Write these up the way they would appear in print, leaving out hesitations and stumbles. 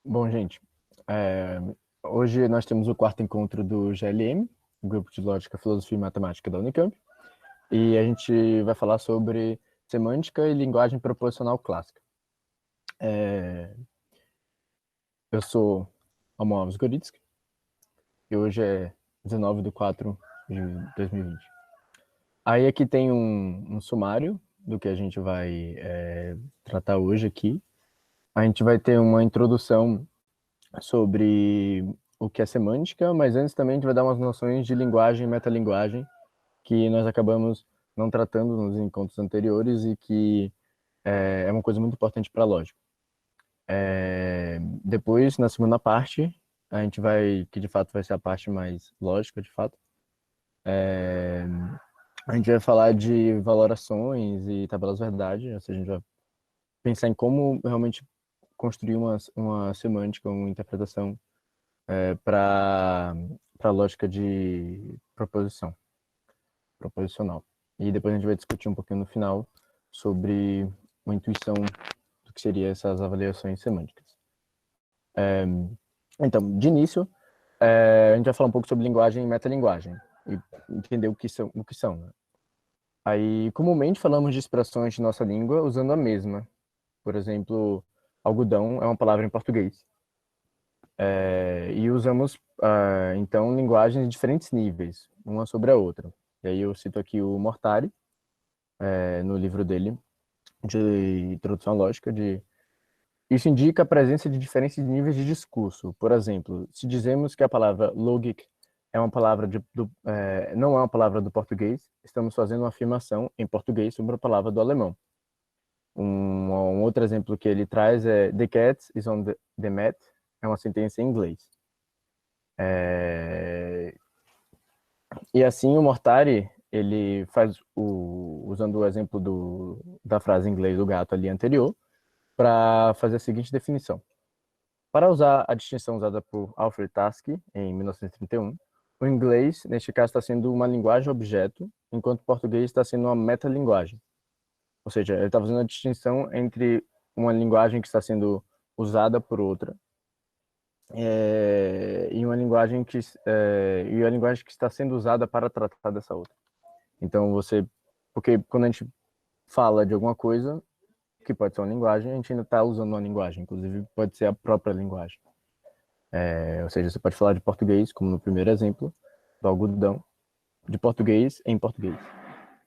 Bom, gente, é, hoje nós temos o quarto encontro do GLM, Grupo de Lógica, Filosofia e Matemática da Unicamp, e a gente vai falar sobre semântica e linguagem proposicional clássica. É, eu sou Amo Alves Goritsky, e hoje é 19 de 4 de 2020. Aí aqui tem um sumário do que a gente vai tratar hoje aqui. A gente vai ter uma introdução sobre o que é semântica, mas antes também a gente vai dar umas noções de linguagem e metalinguagem que nós acabamos não tratando nos encontros anteriores e que é uma coisa muito importante para a lógica. Depois, na segunda parte, a gente vai, que de fato vai ser a parte mais lógica, de fato, a gente vai falar de valorações e tabelas verdade, ou seja, a gente vai pensar em como realmente construir uma semântica, uma interpretação para a lógica de proposicional. E depois a gente vai discutir um pouquinho no final sobre uma intuição do que seriam essas avaliações semânticas. Então, de início, a gente vai falar um pouco sobre linguagem e metalinguagem e entender o que são, né? Aí, comumente falamos de expressões de nossa língua usando a mesma. Por exemplo, algodão é uma palavra em português. E usamos, então, linguagens de diferentes níveis, uma sobre a outra. E aí eu cito aqui o Mortari, no livro dele, de Introdução à Lógica, isso indica a presença de diferentes níveis de discurso. Por exemplo, se dizemos que a palavra logic é uma palavra não é uma palavra do português, estamos fazendo uma afirmação em português sobre a palavra do alemão. Um outro exemplo que ele traz é The cat is on the mat, é uma sentença em inglês. E assim o Mortari, ele faz usando o exemplo da frase em inglês do gato ali anterior, para fazer a seguinte definição. Para usar a distinção usada por Alfred Tarski em 1931, o inglês, neste caso, está sendo uma linguagem-objeto, enquanto o português está sendo uma metalinguagem. Ou seja, ele está fazendo a distinção entre uma linguagem que está sendo usada por outra e uma linguagem e a linguagem que está sendo usada para tratar dessa outra. Então porque quando a gente fala de alguma coisa que pode ser uma linguagem, a gente ainda está usando uma linguagem, inclusive pode ser a própria linguagem. Ou seja, você pode falar de português, como no primeiro exemplo, do algodão, de português em português.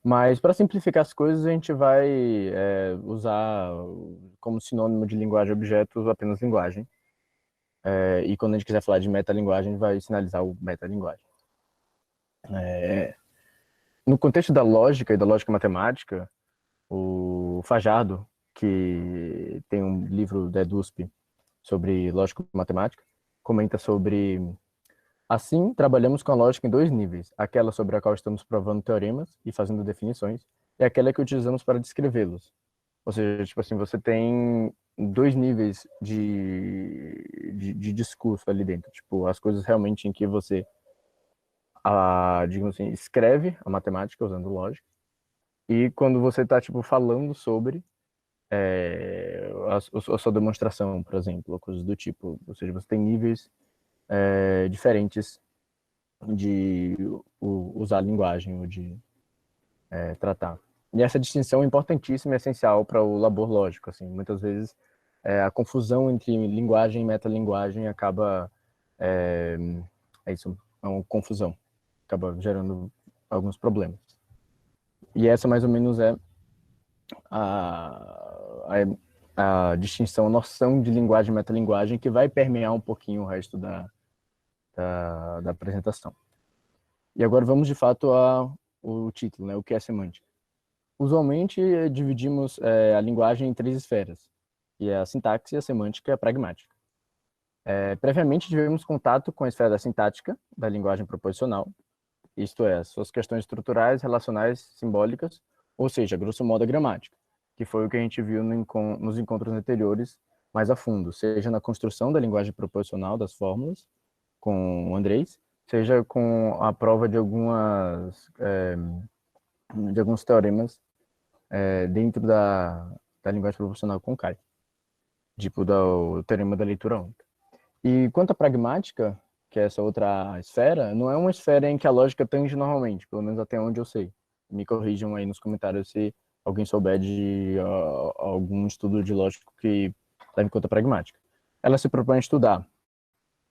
Mas para simplificar as coisas, a gente vai usar como sinônimo de linguagem-objeto apenas linguagem. E quando a gente quiser falar de metalinguagem, a gente vai sinalizar o metalinguagem. No contexto da lógica e da lógica matemática, o Fajardo, que tem um livro da EDUSP sobre lógica matemática, comenta sobre: assim, trabalhamos com a lógica em dois níveis, aquela sobre a qual estamos provando teoremas e fazendo definições, e aquela que utilizamos para descrevê-los. Ou seja, tipo assim, você tem dois níveis de discurso ali dentro. Tipo, as coisas realmente em que você, digamos assim, escreve a matemática usando lógica, e quando você está, tipo, falando sobre a sua demonstração, por exemplo, ou coisas do tipo. Ou seja, você tem níveis diferentes de usar a linguagem ou de tratar. E essa distinção é importantíssima e essencial para o labor lógico. Assim, muitas vezes a confusão entre linguagem e metalinguagem acaba isso, é uma confusão, acaba gerando alguns problemas. E essa mais ou menos é a, a distinção, a noção de linguagem e metalinguagem que vai permear um pouquinho o resto da apresentação. E agora vamos de fato ao título, né? O que é semântica? Usualmente dividimos a linguagem em três esferas, que é a sintaxe, a semântica e a pragmática. Previamente tivemos contato com a esfera da sintática, da linguagem proposicional, isto é, suas questões estruturais, relacionais, simbólicas, ou seja, grosso modo a gramática, que foi o que a gente viu nos encontros anteriores mais a fundo, seja na construção da linguagem proposicional das fórmulas, com o Andrés, seja com a prova de alguns teoremas dentro da linguagem proposicional com o Kai, tipo o teorema da leitura única. E quanto à pragmática, que é essa outra esfera, não é uma esfera em que a lógica tange normalmente, pelo menos até onde eu sei. Me corrijam aí nos comentários se alguém souber de algum estudo de lógica que leve em conta a pragmática. Ela se propõe a estudar,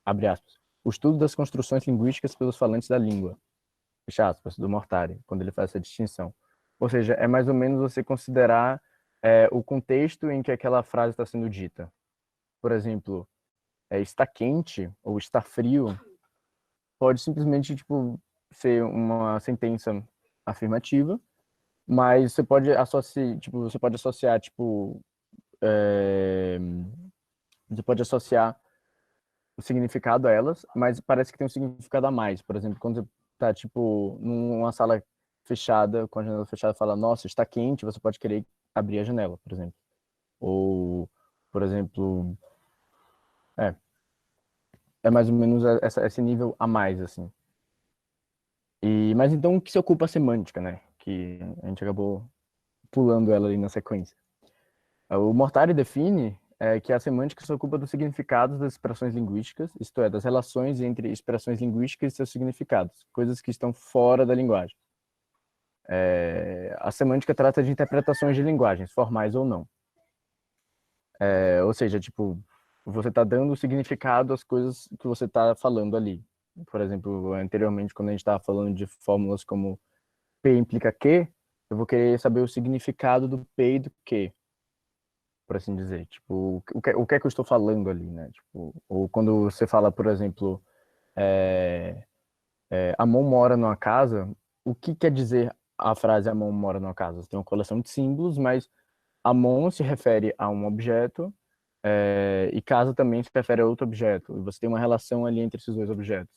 abre aspas, o estudo das construções linguísticas pelos falantes da língua, fecha aspas, do Mortari, quando ele faz essa distinção. Ou seja, é mais ou menos você considerar o contexto em que aquela frase está sendo dita. Por exemplo, está quente ou está frio pode simplesmente tipo ser uma sentença afirmativa, mas você pode associar é, você pode associar o significado a elas, mas parece que tem um significado a mais. Por exemplo, quando você tá tipo numa sala fechada, com a janela fechada, fala, nossa, está quente, você pode querer abrir a janela, por exemplo. Ou, por exemplo, é, é mais ou menos esse nível a mais, assim. Mas então, o que se ocupa a semântica, né? Que a gente acabou pulando ela ali na sequência. O Mortari define que a semântica se ocupa dos significados das expressões linguísticas, isto é, das relações entre expressões linguísticas e seus significados, coisas que estão fora da linguagem. A semântica trata de interpretações de linguagens, formais ou não. Ou seja, tipo, você está dando significado às coisas que você está falando ali. Por exemplo, anteriormente, quando a gente estava falando de fórmulas como P implica Q, eu vou querer saber o significado do P e do Q, por assim dizer. Tipo, o que é que eu estou falando ali, né? Tipo, ou quando você fala, por exemplo, Amon mora numa casa, o que quer dizer a frase Amon mora numa casa? Você tem uma coleção de símbolos, mas Amon se refere a um objeto, e casa também se refere a outro objeto. E você tem uma relação ali entre esses dois objetos.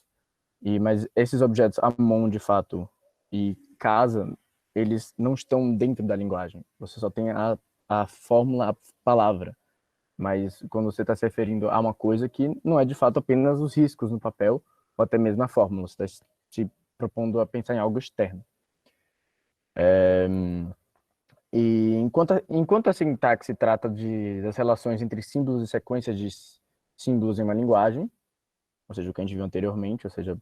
Mas esses objetos, Amon, de fato, e casa, eles não estão dentro da linguagem. Você só tem a fórmula, a palavra. Mas quando você está se referindo a uma coisa que não é, de fato, apenas os riscos no papel, ou até mesmo a fórmula. Você está se propondo a pensar em algo externo. E enquanto a sintaxe trata das relações entre símbolos e sequências de símbolos em uma linguagem, ou seja, o que a gente viu anteriormente, ou seja,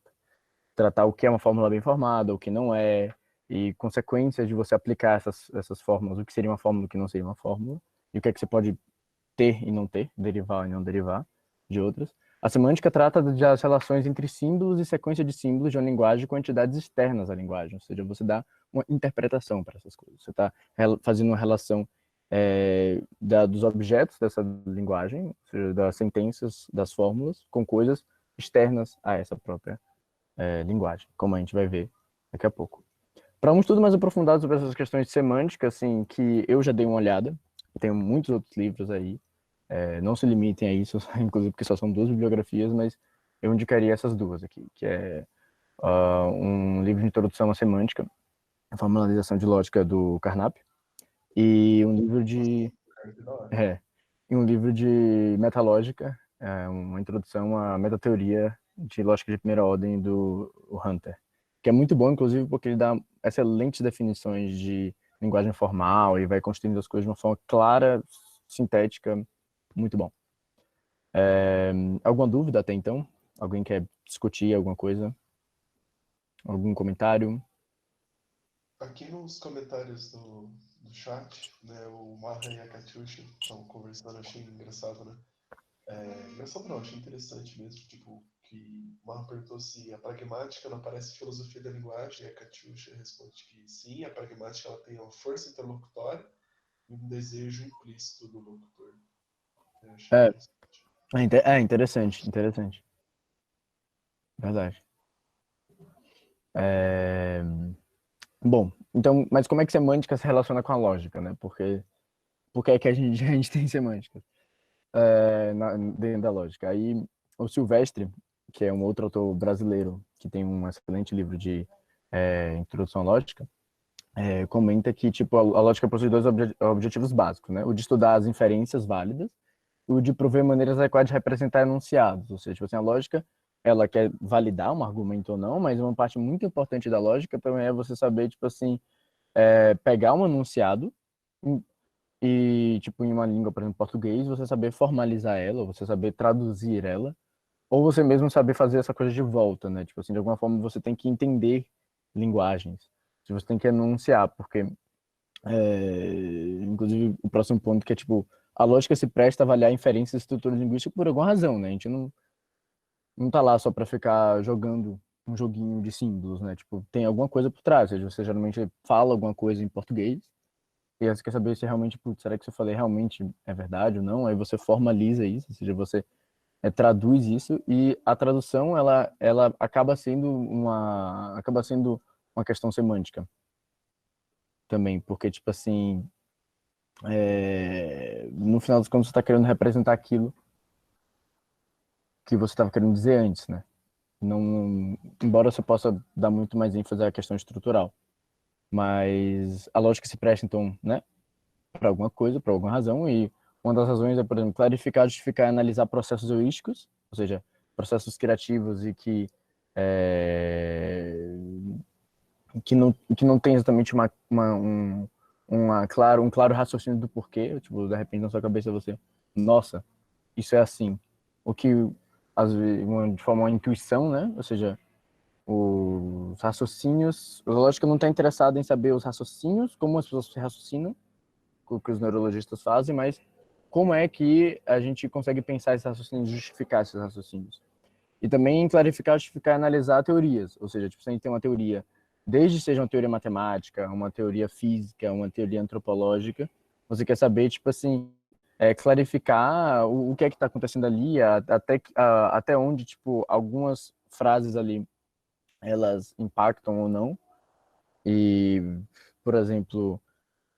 tratar o que é uma fórmula bem formada, o que não é, e consequências de você aplicar essas fórmulas, o que seria uma fórmula, o que não seria uma fórmula, e o que é que você pode ter e não ter, derivar e não derivar de outras. A semântica trata das relações entre símbolos e sequência de símbolos de uma linguagem com entidades externas à linguagem, ou seja, você dá uma interpretação para essas coisas. Você está fazendo uma relação dos objetos dessa linguagem, ou seja, das sentenças, das fórmulas, com coisas externas a essa própria linguagem, como a gente vai ver daqui a pouco. Para um estudo mais aprofundado sobre essas questões de semântica, assim, que eu já dei uma olhada, tem muitos outros livros aí, não se limitem a isso, inclusive porque só são 2 bibliografias, mas eu indicaria essas duas aqui, que é um livro de introdução à semântica, a formalização de lógica do Carnap, e um livro de metalógica, uma introdução à metateoria de lógica de primeira ordem do Hunter, que é muito bom, inclusive, porque ele dá excelentes definições de linguagem formal e vai construindo as coisas de uma forma clara, sintética, muito bom. Alguma dúvida até então? Alguém quer discutir alguma coisa? Algum comentário? Aqui nos comentários do chat, né, o Marra e a Katyusha estavam conversando, achei engraçado, né? Engraçado não, achei interessante mesmo, tipo, que o Marra perguntou se a pragmática não parece filosofia da linguagem, e a Katyusha responde que sim, a pragmática ela tem uma força interlocutória e um desejo implícito do locutor. Eu achei É, interessante. interessante, interessante. Verdade. É, Bom, então, mas como é que semântica se relaciona com a lógica, né? Porque é que a gente, a gente tem semântica dentro da lógica. Aí, o Silvestre, que é um outro autor brasileiro, que tem um excelente livro de introdução à lógica, comenta que, tipo, a lógica possui dois objetivos básicos, né? O de estudar as inferências válidas e o de prover maneiras adequadas de representar enunciados. Ou seja, tipo assim, a lógica, ela quer validar um argumento ou não, mas uma parte muito importante da lógica também é você saber, tipo assim, pegar um enunciado e, tipo, em uma língua, por exemplo, português, você saber formalizar ela, você saber traduzir ela ou você mesmo saber fazer essa coisa de volta, né? Tipo assim, de alguma forma você tem que entender linguagens. Você tem que enunciar, porque, inclusive, o próximo ponto que é, tipo, a lógica se presta a avaliar inferências e estrutura linguística por alguma razão, né? A gente não tá lá só para ficar jogando um joguinho de símbolos, né? Tipo, tem alguma coisa por trás. Ou seja, você geralmente fala alguma coisa em português e aí você quer saber se realmente, putz, será que isso eu falei realmente é verdade ou não? Aí você formaliza isso, ou seja, você traduz isso e a tradução ela acaba sendo uma questão semântica também, porque tipo assim, no final das contas você está querendo representar aquilo que você estava querendo dizer antes, né? Não, embora você possa dar muito mais ênfase à questão estrutural, mas a lógica se presta então, né, para alguma coisa, por alguma razão, e uma das razões é, por exemplo, clarificar, justificar e analisar processos heurísticos, ou seja, processos criativos e é, que não tem exatamente um claro raciocínio do porquê, tipo, de repente na sua cabeça você, nossa, isso é assim, o que às vezes, de forma uma intuição, né, ou seja, os raciocínios, a lógica não está interessada em saber os raciocínios, como as pessoas se raciocinam, o que os neurologistas fazem, mas como é que a gente consegue pensar esses raciocínios, justificar esses raciocínios. E também clarificar, justificar e analisar teorias, ou seja, tipo, se a gente tem uma teoria, desde seja uma teoria matemática, uma teoria física, uma teoria antropológica, você quer saber, tipo assim, clarificar o que é que está acontecendo ali, até onde, tipo, algumas frases ali, elas impactam ou não. E, por exemplo,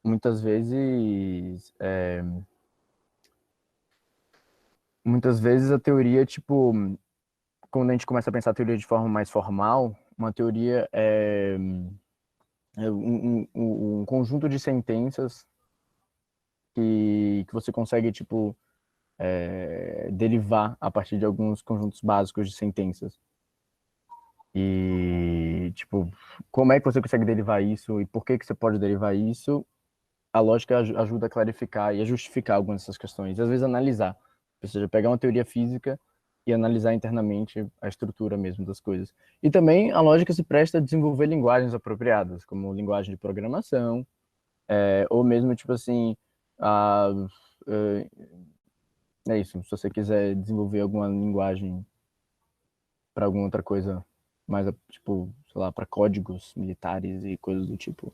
muitas vezes, muitas vezes a teoria, tipo, quando a gente começa a pensar a teoria de forma mais formal, uma teoria é um conjunto de sentenças que você consegue, tipo, derivar a partir de alguns conjuntos básicos de sentenças. E, tipo, como é que você consegue derivar isso e por que que você pode derivar isso? A lógica ajuda a clarificar e a justificar algumas dessas questões, e às vezes analisar. Ou seja, pegar uma teoria física e analisar internamente a estrutura mesmo das coisas. E também a lógica se presta a desenvolver linguagens apropriadas, como linguagem de programação, ou mesmo, tipo assim, a, é, é isso, se você quiser desenvolver alguma linguagem para alguma outra coisa, mais, tipo, sei lá, para códigos militares e coisas do tipo,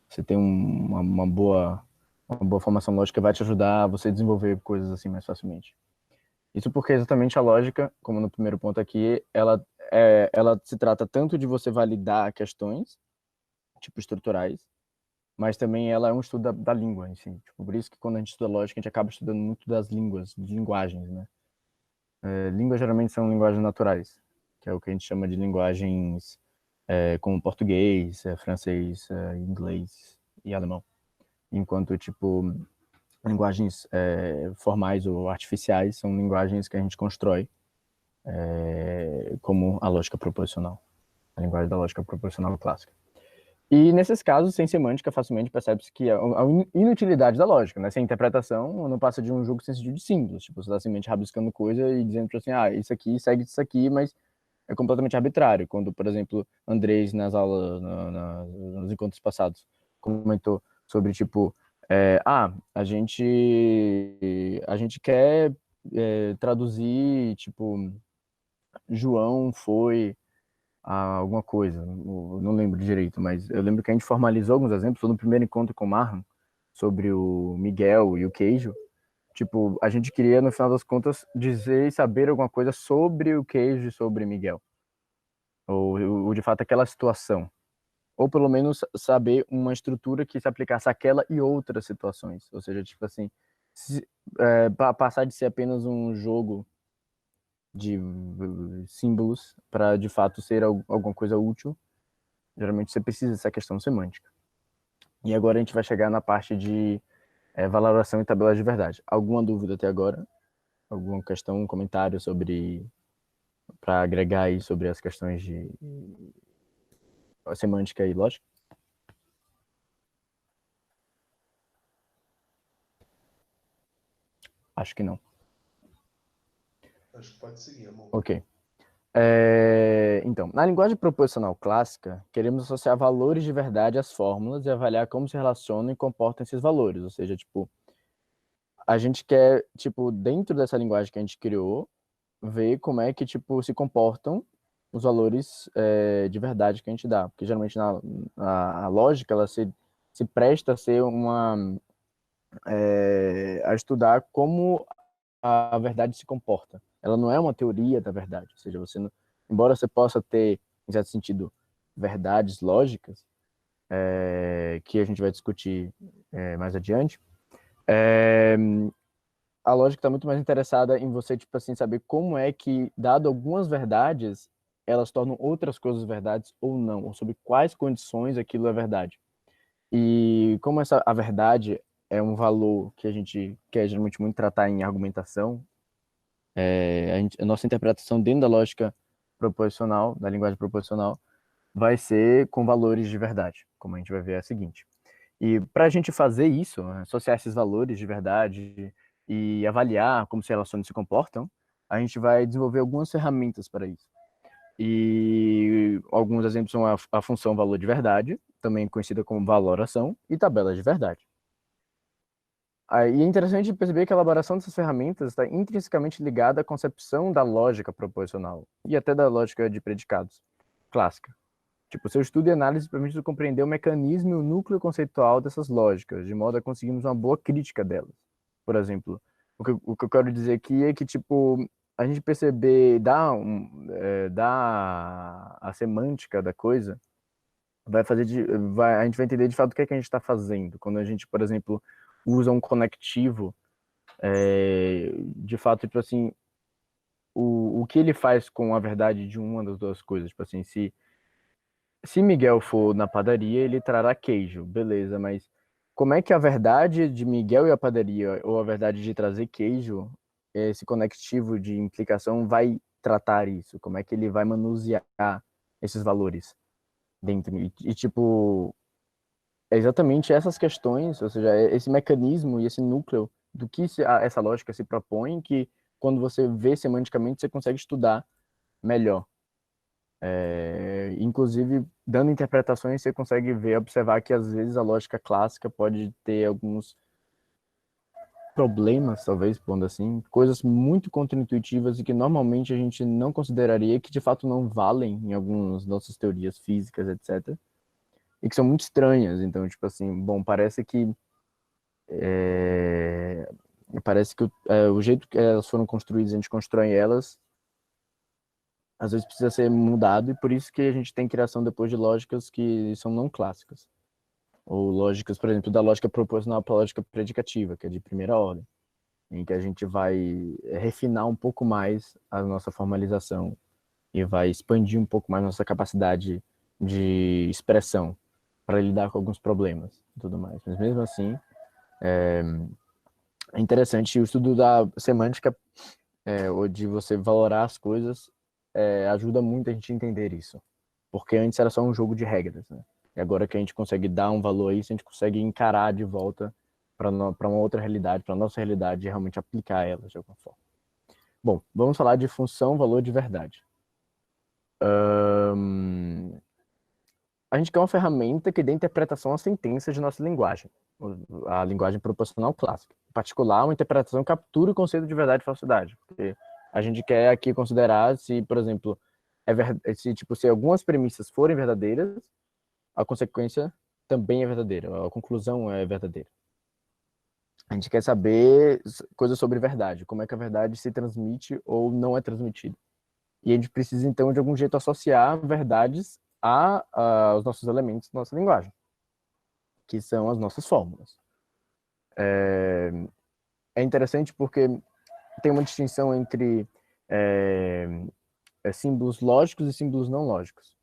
você tem uma boa formação lógica vai te ajudar a você desenvolver coisas assim mais facilmente. Isso porque exatamente a lógica, como no primeiro ponto aqui, ela se trata tanto de você validar questões, tipo estruturais, mas também ela é um estudo da língua em si. Tipo, por isso que quando a gente estuda lógica, a gente acaba estudando muito das línguas, de linguagens, né? Línguas geralmente são linguagens naturais, que é o que a gente chama de linguagens como português, francês, inglês e alemão. Enquanto, tipo, linguagens formais ou artificiais são linguagens que a gente constrói como a lógica proposicional, a linguagem da lógica proposicional clássica. E nesses casos, sem semântica, facilmente percebe-se que a inutilidade da lógica, né? Sem interpretação, não passa de um jogo sem sentido de símbolos. Tipo, você está simplesmente rabiscando coisa e dizendo assim, ah, isso aqui segue isso aqui, mas é completamente arbitrário. Quando, por exemplo, Andrés, nas aulas, nos encontros passados, comentou sobre, tipo, a gente quer traduzir, tipo, João foi a alguma coisa, não lembro direito, mas eu lembro que a gente formalizou alguns exemplos, foi no primeiro encontro com o Marlon, sobre o Miguel e o queijo. Tipo, a gente queria, no final das contas, dizer e saber alguma coisa sobre o queijo e sobre Miguel. Ou de fato aquela situação. Ou pelo menos saber uma estrutura que se aplicasse àquela e outras situações. Ou seja, tipo assim, passar de ser apenas um jogo de símbolos para de fato ser alguma coisa útil, geralmente você precisa dessa questão semântica. E agora a gente vai chegar na parte de valoração e tabelas de verdade. Alguma dúvida até agora? Alguma questão, um comentário sobre para agregar aí sobre as questões de semântica e lógica? Acho que não. Acho que pode seguir, amor. Ok. Então, na linguagem proposicional clássica, queremos associar valores de verdade às fórmulas e avaliar como se relacionam e comportam esses valores. Ou seja, tipo, a gente quer, tipo, dentro dessa linguagem que a gente criou, ver como é que, tipo, se comportam os valores de verdade que a gente dá. Porque geralmente a lógica, ela se presta a ser a estudar como a verdade se comporta. Ela não é uma teoria da verdade. Ou seja, você não, embora você possa ter, em certo sentido, verdades lógicas, que a gente vai discutir mais adiante, a lógica está muito mais interessada em você, tipo assim, saber como é que, dado algumas verdades, elas tornam outras coisas verdades ou não, ou sobre quais condições aquilo é verdade. E como a verdade é um valor que a gente quer geralmente muito tratar em argumentação, a nossa interpretação dentro da lógica proposicional, da linguagem proposicional, vai ser com valores de verdade, como a gente vai ver a seguinte. E para a gente fazer isso, associar esses valores de verdade e avaliar como se relacionam e se comportam, a gente vai desenvolver algumas ferramentas para isso. E alguns exemplos são a função valor de verdade, também conhecida como valoração, e tabelas de verdade. E é interessante perceber que a elaboração dessas ferramentas está intrinsecamente ligada à concepção da lógica proposicional e até da lógica de predicados clássica. Tipo, seu estudo e análise permite compreender o mecanismo e o núcleo conceitual dessas lógicas, de modo a conseguirmos uma boa crítica delas. Por exemplo, o que eu quero dizer aqui é que, tipo, a gente perceber, dar a semântica da coisa, a gente vai entender de fato o que é que a gente está fazendo. Quando a gente, por exemplo, usa um conectivo, de fato, tipo assim, o que ele faz com a verdade de uma das duas coisas. Tipo assim, se Miguel for na padaria, ele trará queijo, beleza, mas como é que a verdade de Miguel e a padaria, ou a verdade de trazer queijo, esse conectivo de implicação vai tratar isso? Como é que ele vai manusear esses valores dentro? Tipo, é exatamente essas questões, ou seja, esse mecanismo e esse núcleo do que essa lógica se propõe, que quando você vê semanticamente, você consegue estudar melhor. Inclusive, dando interpretações, você consegue ver, observar que às vezes a lógica clássica pode ter alguns problemas, talvez, pondo assim, coisas muito contraintuitivas e que normalmente a gente não consideraria, que de fato não valem em algumas nossas teorias físicas, etc. E que são muito estranhas. Então, tipo assim, bom, é, parece que o jeito que elas foram construídas, a gente constrói elas, às vezes precisa ser mudado, e por isso que a gente tem criação depois de lógicas que são não clássicas. Ou lógicas, por exemplo, da lógica proposicional para a lógica predicativa, que é de primeira ordem, em que a gente vai refinar um pouco mais a nossa formalização e vai expandir um pouco mais nossa capacidade de expressão para lidar com alguns problemas e tudo mais. Mas mesmo assim, é interessante o estudo da semântica, ou de você valorar as coisas, ajuda muito a gente a entender isso. Porque antes era só um jogo de regras, né? E agora que a gente consegue dar um valor a isso, a gente consegue encarar de volta para uma outra realidade, para a nossa realidade, e realmente aplicar ela de alguma forma. Bom, vamos falar de função valor de verdade. A gente quer uma ferramenta que dê interpretação às sentenças de nossa linguagem, a linguagem proposicional clássica. Em particular, uma interpretação que capture o conceito de verdade e falsidade. Porque a gente quer aqui considerar se, por exemplo, se algumas premissas forem verdadeiras, a consequência também é verdadeira, a conclusão é verdadeira. A gente quer saber coisas sobre verdade, como é que a verdade se transmite ou não é transmitida. E a gente precisa, então, de algum jeito associar verdades aos nossos elementos da nossa linguagem, que são as nossas fórmulas. É interessante porque tem uma distinção entre símbolos lógicos e símbolos não lógicos.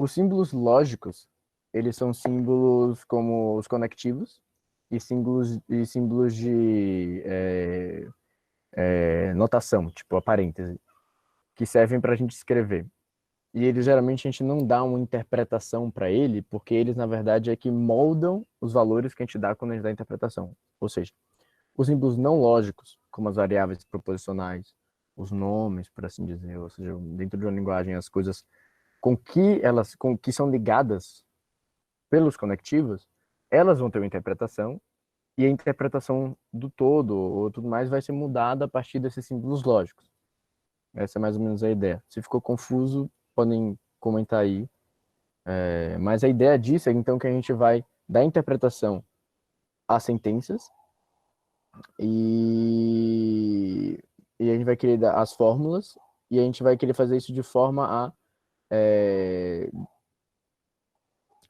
Os símbolos lógicos, eles são símbolos como os conectivos e símbolos de notação, tipo a parêntese, que servem para a gente escrever. E eles geralmente a gente não dá uma interpretação para ele, porque eles na verdade é que moldam os valores que a gente dá quando a gente dá a interpretação. Ou seja, os símbolos não lógicos, como as variáveis proposicionais, os nomes, por assim dizer, ou seja, dentro de uma linguagem, as coisas com que são ligadas pelos conectivos, elas vão ter uma interpretação, e a interpretação do todo ou tudo mais vai ser mudada a partir desses símbolos lógicos. Essa é mais ou menos a ideia. Se ficou confuso, podem comentar aí. Mas a ideia disso é então que a gente vai dar interpretação às sentenças e, e a gente vai querer dar as fórmulas e a gente vai querer fazer isso de forma a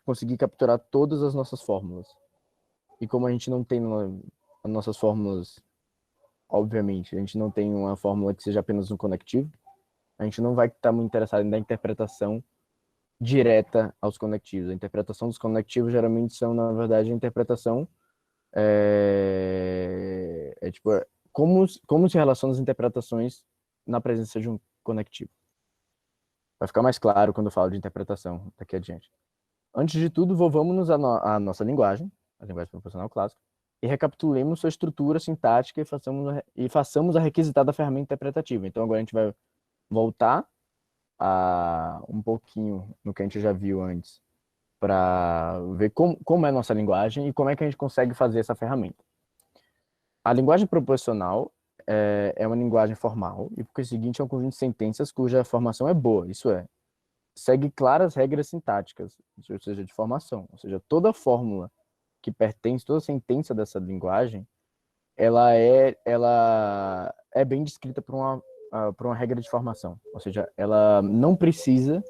conseguir capturar todas as nossas fórmulas. E como a gente não tem as nossas fórmulas, obviamente, a gente não tem uma fórmula que seja apenas um conectivo, a gente não vai estar muito interessado em dar interpretação direta aos conectivos. A interpretação dos conectivos geralmente são, na verdade, a interpretação tipo, como se relacionam as interpretações na presença de um conectivo. Vai ficar mais claro quando eu falo de interpretação daqui adiante. Antes de tudo, volvamos à nossa linguagem, a linguagem proposicional clássica, e recapitulemos sua estrutura sintática e façamos a requisitada ferramenta interpretativa. Então, agora a gente vai voltar um pouquinho no que a gente já viu antes, para ver como é a nossa linguagem e como é que a gente consegue fazer essa ferramenta. A linguagem proposicional é uma linguagem formal, e por seguinte é um conjunto de sentenças cuja formação é boa, isso é, segue claras regras sintáticas, ou seja, de formação. Ou seja, toda fórmula que pertence, toda sentença dessa linguagem, ela é bem descrita por uma regra de formação. Ou seja, ela não precisa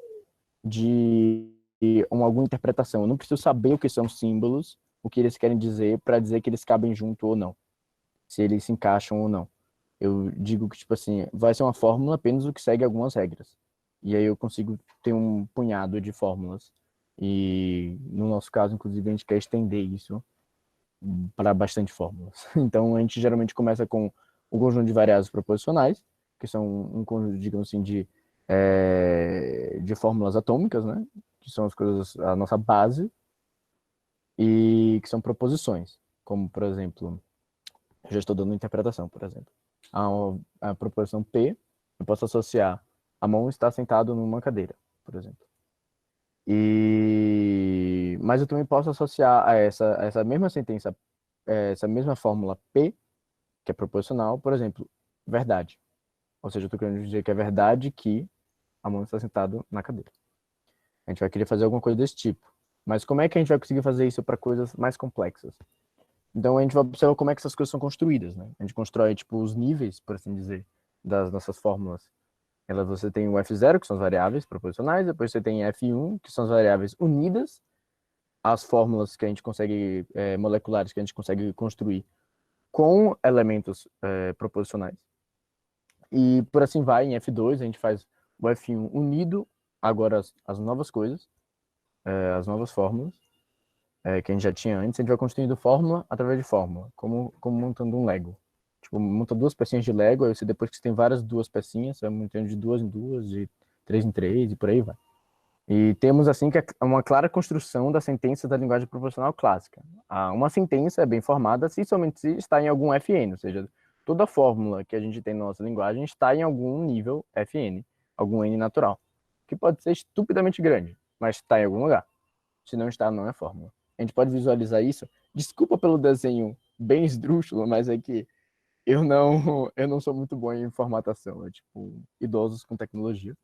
de alguma interpretação. Eu não preciso saber o que são símbolos, o que eles querem dizer, para dizer que eles cabem junto ou não, se eles se encaixam ou não. Eu digo que, tipo assim, vai ser uma fórmula apenas o que segue algumas regras. E aí eu consigo ter um punhado de fórmulas. E no nosso caso, inclusive, a gente quer estender isso para bastante fórmulas. Então, a gente geralmente começa com o conjunto de variáveis proposicionais, que são um conjunto, digamos assim, de fórmulas atômicas, né? Que são as coisas, a nossa base, e que são proposições, como, por exemplo, eu já estou dando interpretação, por exemplo. A proposição P, eu posso associar a mão está sentado numa cadeira, por exemplo. Mas eu também posso associar a essa mesma sentença, essa mesma fórmula P, que é proposicional, por exemplo, verdade. Ou seja, eu estou querendo dizer que é verdade que a mão está sentada na cadeira. A gente vai querer fazer alguma coisa desse tipo. Mas como é que a gente vai conseguir fazer isso para coisas mais complexas? Então a gente vai observar como é que essas coisas são construídas, né? A gente constrói, tipo, os níveis, por assim dizer, das nossas fórmulas. Você tem o F0, que são as variáveis proposicionais, depois você tem F1, que são as variáveis unidas, as fórmulas que a gente consegue, moleculares, que a gente consegue construir com elementos proposicionais. E por assim vai, em F2 a gente faz o F1 unido, agora as novas coisas, as novas fórmulas, que a gente já tinha antes, a gente vai construindo fórmula através de fórmula, como montando um Lego. Tipo, monta duas pecinhas de Lego, aí você, depois que você tem várias duas pecinhas, você vai montando de duas em duas, de três em três, e por aí vai. E temos, assim, que é uma clara construção da sentença da linguagem proposicional clássica. Uma sentença é bem formada se somente se está em algum Fn, ou seja, toda fórmula que a gente tem na nossa linguagem está em algum nível Fn, algum N natural, que pode ser estupidamente grande, mas está em algum lugar. Se não está, não é fórmula. A gente pode visualizar isso. Desculpa pelo desenho bem esdrúxulo, mas é que eu não sou muito bom em formatação. É tipo idosos com tecnologia.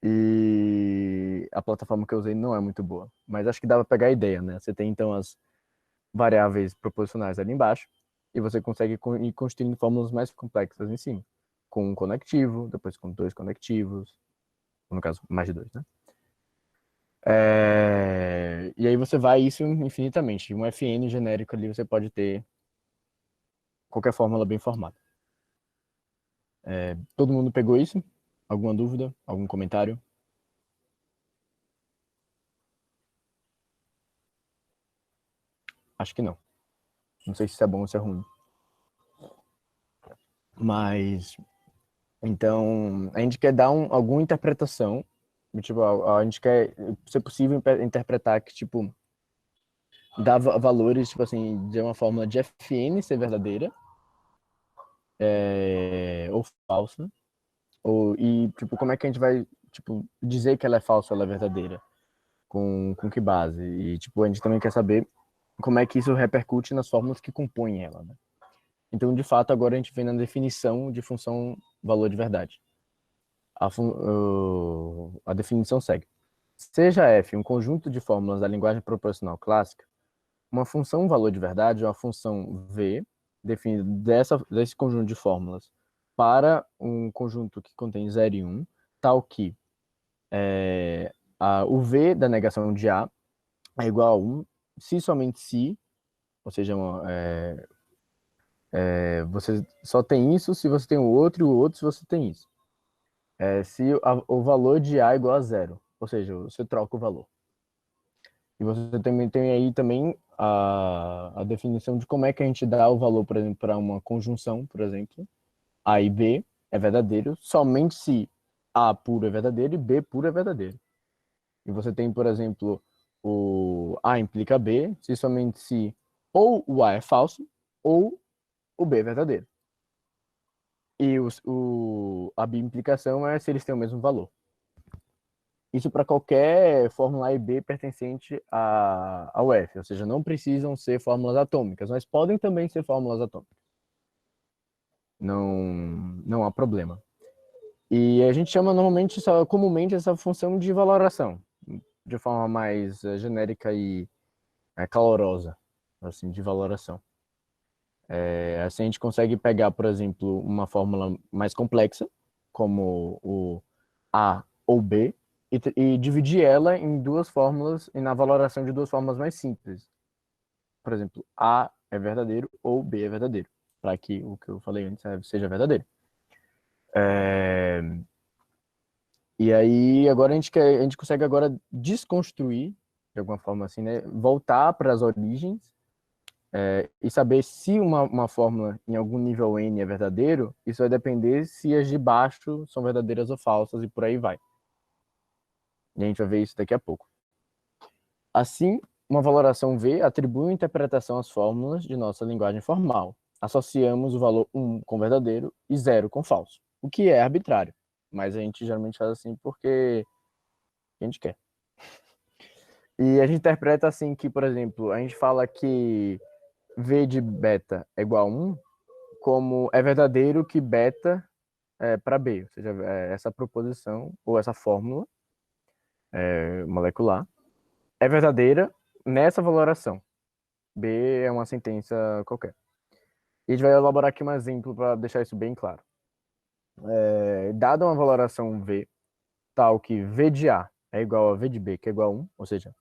E a plataforma que eu usei não é muito boa. Mas acho que dá para pegar a ideia, né? Você tem então as variáveis proposicionais ali embaixo e você consegue ir construindo fórmulas mais complexas em cima. Com um conectivo, depois com dois conectivos. No caso, mais de dois, né? E aí você vai isso infinitamente. Um Fn genérico ali você pode ter qualquer fórmula bem formada. Todo mundo pegou isso? Alguma dúvida? Algum comentário? Acho que não. Não sei se isso é bom ou se é ruim. Mas, então, a gente quer dar alguma interpretação. Tipo, a gente quer, se é possível, interpretar que, tipo, dá valores, tipo assim, de uma fórmula de Fn ser verdadeira, ou falsa, e tipo, como é que a gente vai tipo, dizer que ela é falsa ou ela é verdadeira? Com que base? E tipo, a gente também quer saber como é que isso repercute nas fórmulas que compõem ela, né? Então, de fato, agora a gente vem na definição de função valor de verdade. A definição segue. Seja f um conjunto de fórmulas da linguagem proposicional clássica, uma função valor de verdade é uma função v definida desse conjunto de fórmulas para um conjunto que contém 0 e 1, tal que o v da negação de A é igual a 1 se somente se, ou seja, você só tem isso se você tem o outro e o outro se você tem isso. Se o valor de A é igual a 0, ou seja, você troca o valor. E você também tem aí também a definição de como é que a gente dá o valor, por exemplo, para uma conjunção, por exemplo, A e B é verdadeiro somente se A puro é verdadeiro e B puro é verdadeiro. E você tem, por exemplo, o A implica B, se somente se ou o A é falso ou o B é verdadeiro. E a bimplicação é se eles têm o mesmo valor. Isso para qualquer fórmula A e B pertencente ao F, ou seja, não precisam ser fórmulas atômicas, mas podem também ser fórmulas atômicas. Não há problema. E a gente chama normalmente, comumente, essa função de valoração, de forma mais genérica e calorosa, assim, de valoração. Assim a gente consegue pegar, por exemplo, uma fórmula mais complexa, como o A ou B, e dividir ela em duas fórmulas, e na valoração de duas fórmulas mais simples. Por exemplo, A é verdadeiro ou B é verdadeiro, para que o que eu falei antes seja verdadeiro. E aí, agora a gente consegue agora desconstruir, de alguma forma assim, né? Voltar para as origens e saber se uma fórmula em algum nível n é verdadeiro, isso vai depender se as de baixo são verdadeiras ou falsas e por aí vai. E a gente vai ver isso daqui a pouco. Assim, uma valoração V atribui uma interpretação às fórmulas de nossa linguagem formal. Associamos o valor 1 com verdadeiro e 0 com falso, o que é arbitrário, mas a gente geralmente faz assim porque a gente quer. E a gente interpreta assim que, por exemplo, a gente fala que V de beta é igual a 1, como é verdadeiro que beta é para B, ou seja, essa proposição ou essa fórmula molecular é verdadeira nessa valoração. B é uma sentença qualquer. E a gente vai elaborar aqui um exemplo para deixar isso bem claro. Dada uma valoração V, tal que V de A é igual a V de B, que é igual a 1, ou seja,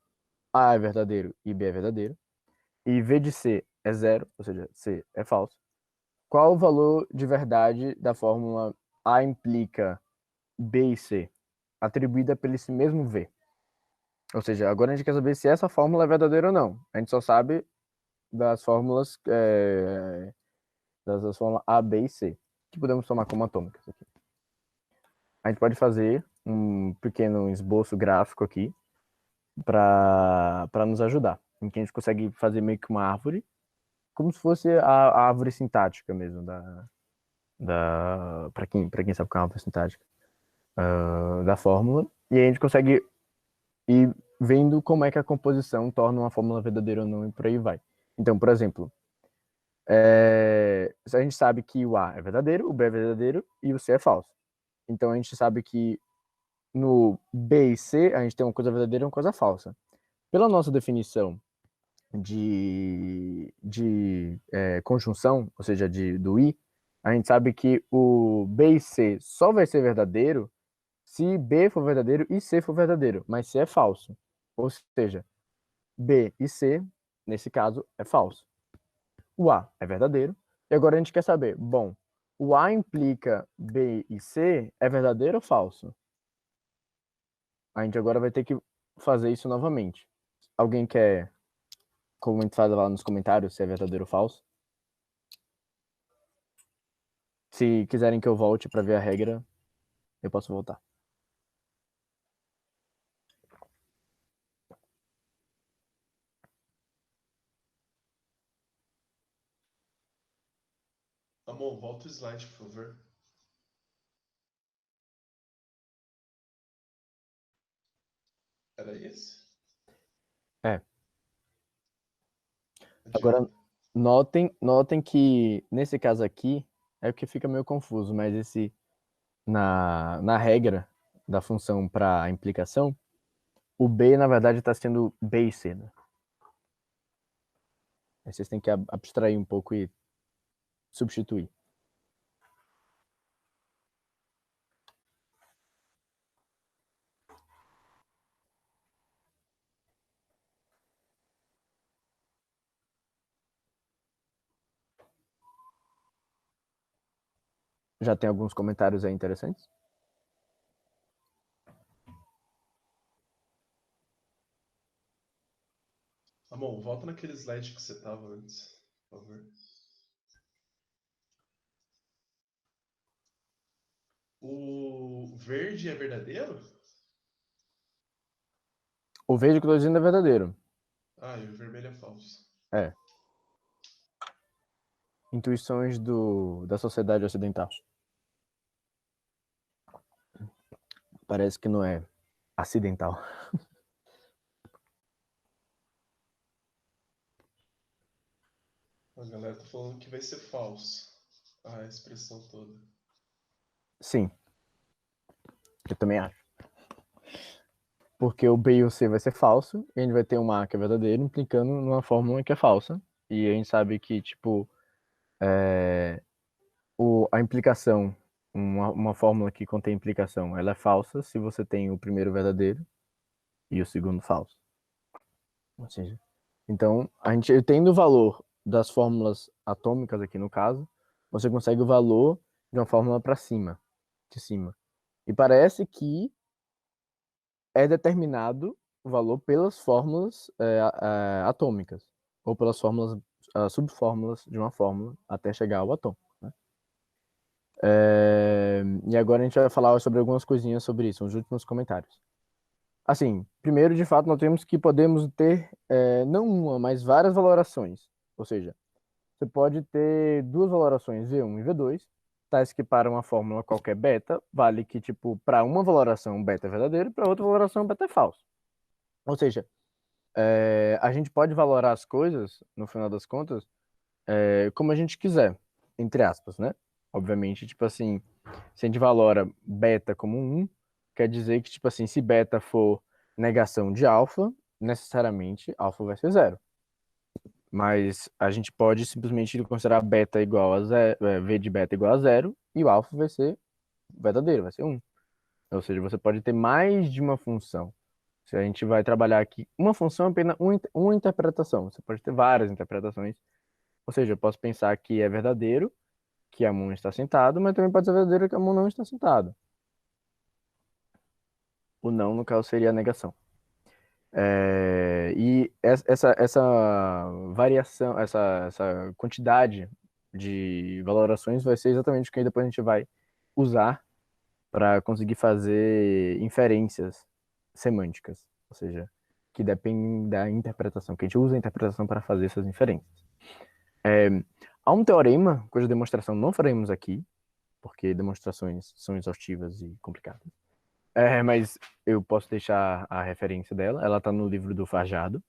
A é verdadeiro e B é verdadeiro, e V de C é 0, ou seja, C é falso, qual o valor de verdade da fórmula A implica B e C, atribuída pelo esse mesmo V? Ou seja, agora a gente quer saber se essa fórmula é verdadeira ou não. A gente só sabe das fórmulas das fórmulas A, B e C, que podemos tomar como atômicas aqui. A gente pode fazer um pequeno esboço gráfico aqui para nos ajudar, em que a gente consegue fazer meio que uma árvore, como se fosse a árvore sintática mesmo, para quem sabe o que é uma árvore sintática, da fórmula, e aí a gente consegue ir vendo como é que a composição torna uma fórmula verdadeira ou não, e por aí vai. Então, por exemplo, a gente sabe que o A é verdadeiro, o B é verdadeiro e o C é falso. Então a gente sabe que no B e C a gente tem uma coisa verdadeira e uma coisa falsa. Pela nossa definição de conjunção, ou seja, do I, a gente sabe que o B e C só vai ser verdadeiro se B for verdadeiro e C for verdadeiro, mas C é falso. Ou seja, B e C, nesse caso, é falso. O A é verdadeiro. E agora a gente quer saber, bom, o A implica B e C é verdadeiro ou falso? A gente agora vai ter que fazer isso novamente. Alguém quer comentar lá nos comentários se é verdadeiro ou falso? Se quiserem que eu volte para ver a regra, eu posso voltar. Amor, volta o slide, por favor. Era esse? É. Agora, Adianta. notem que nesse caso aqui é porque fica meio confuso, mas na regra da função para implicação, o B na verdade está sendo B e C, né? Aí vocês têm que abstrair um pouco e substituir. Já tem alguns comentários aí interessantes? Amor, volta naquele slide que você tava antes, por favor. O verde é verdadeiro? O verde que eu estou dizendo é verdadeiro. Ah, e o vermelho é falso. É. Intuições da sociedade ocidental. Parece que não é acidental. A galera tá falando que vai ser falso. A expressão toda. Sim, eu também acho. Porque o B e o C vai ser falso, e a gente vai ter um A que é verdadeiro, implicando numa fórmula que é falsa. E a gente sabe que, tipo, a implicação, uma fórmula que contém implicação, ela é falsa se você tem o primeiro verdadeiro e o segundo falso. Ou seja, então, a gente tendo o valor das fórmulas atômicas aqui no caso, você consegue o valor de uma fórmula para cima, de cima. E parece que é determinado o valor pelas fórmulas atômicas, ou pelas fórmulas, subfórmulas de uma fórmula, até chegar ao atômico. Né? E agora a gente vai falar sobre algumas coisinhas sobre isso, os últimos comentários. Assim, primeiro, de fato, nós temos que podemos ter não uma, mas várias valorações. Ou seja, você pode ter duas valorações, V1 e V2, tais que para uma fórmula qualquer beta, vale que, tipo, para uma valoração beta é verdadeiro e para outra valoração beta é falso. Ou seja, a gente pode valorar as coisas, no final das contas, como a gente quiser, entre aspas, né? Obviamente, tipo assim, se a gente valora beta como 1, quer dizer que, tipo assim, se beta for negação de alfa, necessariamente alfa vai ser zero. Mas a gente pode simplesmente considerar beta igual a zero, V de beta igual a zero, e o alfa vai ser verdadeiro, vai ser 1. Ou seja, você pode ter mais de uma função. Se a gente vai trabalhar aqui, uma função é apenas uma interpretação. Você pode ter várias interpretações. Ou seja, eu posso pensar que é verdadeiro, que a mão está sentado, mas também pode ser verdadeiro que a mão não está sentado. O não, no caso, seria a negação. E essa variação, essa quantidade de valorações vai ser exatamente o que depois a gente vai usar para conseguir fazer inferências semânticas, ou seja, que dependem da interpretação, que a gente usa a interpretação para fazer essas inferências. Há um teorema, cuja demonstração não faremos aqui, porque demonstrações são exaustivas e complicadas. Mas eu posso deixar a referência dela, ela está no livro do Fajardo,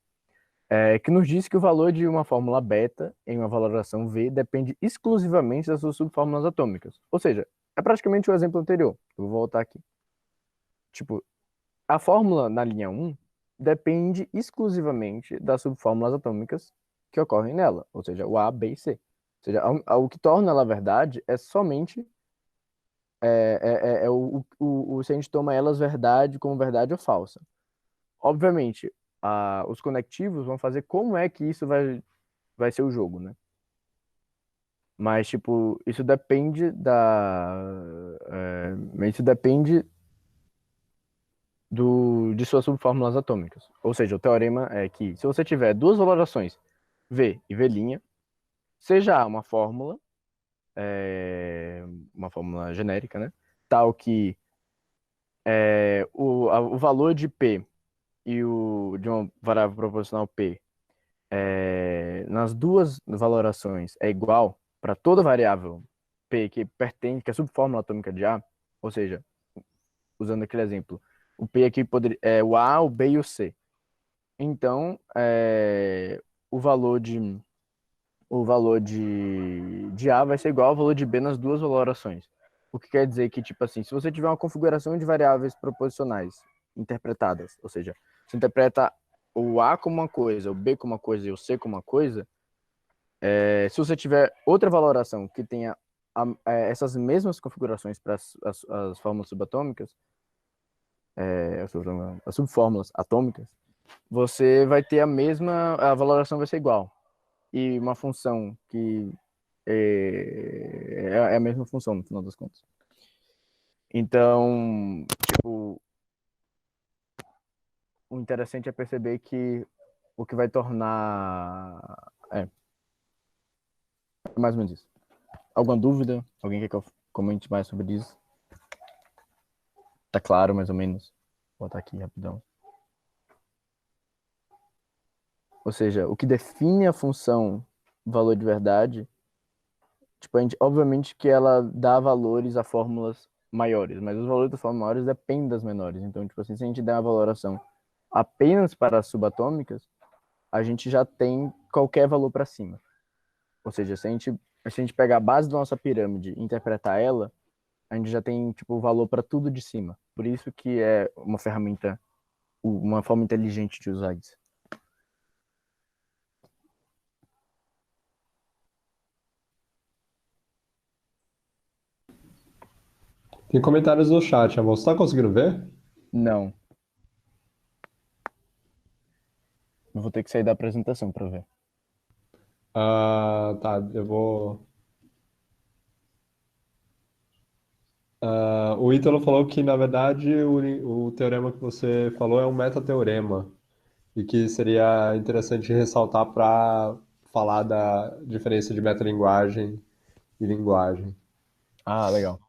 que nos diz que o valor de uma fórmula beta em uma valoração V depende exclusivamente das suas subfórmulas atômicas. Ou seja, é praticamente o exemplo anterior. Eu vou voltar aqui. Tipo, a fórmula na linha 1 depende exclusivamente das subfórmulas atômicas que ocorrem nela, ou seja, o A, B e C. Ou seja, o que torna ela verdade é somente se a gente toma elas verdade como verdade ou falsa. Obviamente, os conectivos vão fazer como é que isso vai ser o jogo, né? Mas, tipo, isso depende isso depende de suas subfórmulas atômicas. Ou seja, o teorema é que se você tiver duas valorações, V e V', seja A uma fórmula genérica, né? Tal que o valor de P de uma variável proposicional P nas duas valorações é igual para toda variável P que pertence, que é subfórmula atômica de A, ou seja, usando aquele exemplo, o P aqui poderia, é o A, o B e o C. Então, o valor de de A vai ser igual ao valor de B nas duas valorações. O que quer dizer que, tipo assim, se você tiver uma configuração de variáveis proposicionais interpretadas, ou seja, você interpreta o A como uma coisa, o B como uma coisa e o C como uma coisa, se você tiver outra valoração que tenha essas mesmas configurações para as fórmulas subatômicas, as subfórmulas atômicas, você vai ter a valoração vai ser igual. E uma função que é a mesma função, no final das contas. Então, tipo, o interessante é perceber que o que vai tornar... É mais ou menos isso. Alguma dúvida? Alguém quer que eu comente mais sobre isso? Tá claro, mais ou menos? Vou botar aqui rapidão. Ou seja, o que define a função valor de verdade, tipo, obviamente que ela dá valores a fórmulas maiores, mas os valores das fórmulas maiores dependem das menores. Então, tipo assim, se a gente der uma valoração apenas para as subatômicas, a gente já tem qualquer valor para cima. Ou seja, se a gente pegar a base da nossa pirâmide e interpretar ela, a gente já tem tipo valor para tudo de cima. Por isso que é uma forma inteligente de usar isso. Tem comentários no chat, amor. Você tá conseguindo ver? Não. Eu vou ter que sair da apresentação para ver. Ah, tá, eu vou. O Ítalo falou que, na verdade, o teorema que você falou é um metateorema e que seria interessante ressaltar para falar da diferença de metalinguagem e linguagem. Ah, legal.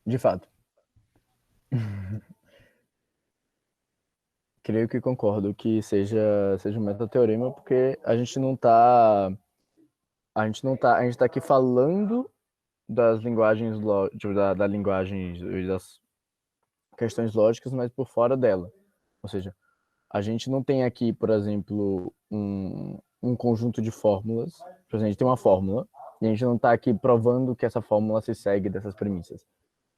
De fato. Creio que concordo que seja um metateorema, porque a gente tá aqui falando das linguagens, da linguagem e das questões lógicas, mas por fora dela. Ou seja, a gente não tem aqui, por exemplo, um conjunto de fórmulas. Por exemplo, a gente tem uma fórmula e a gente não está aqui provando que essa fórmula se segue dessas premissas.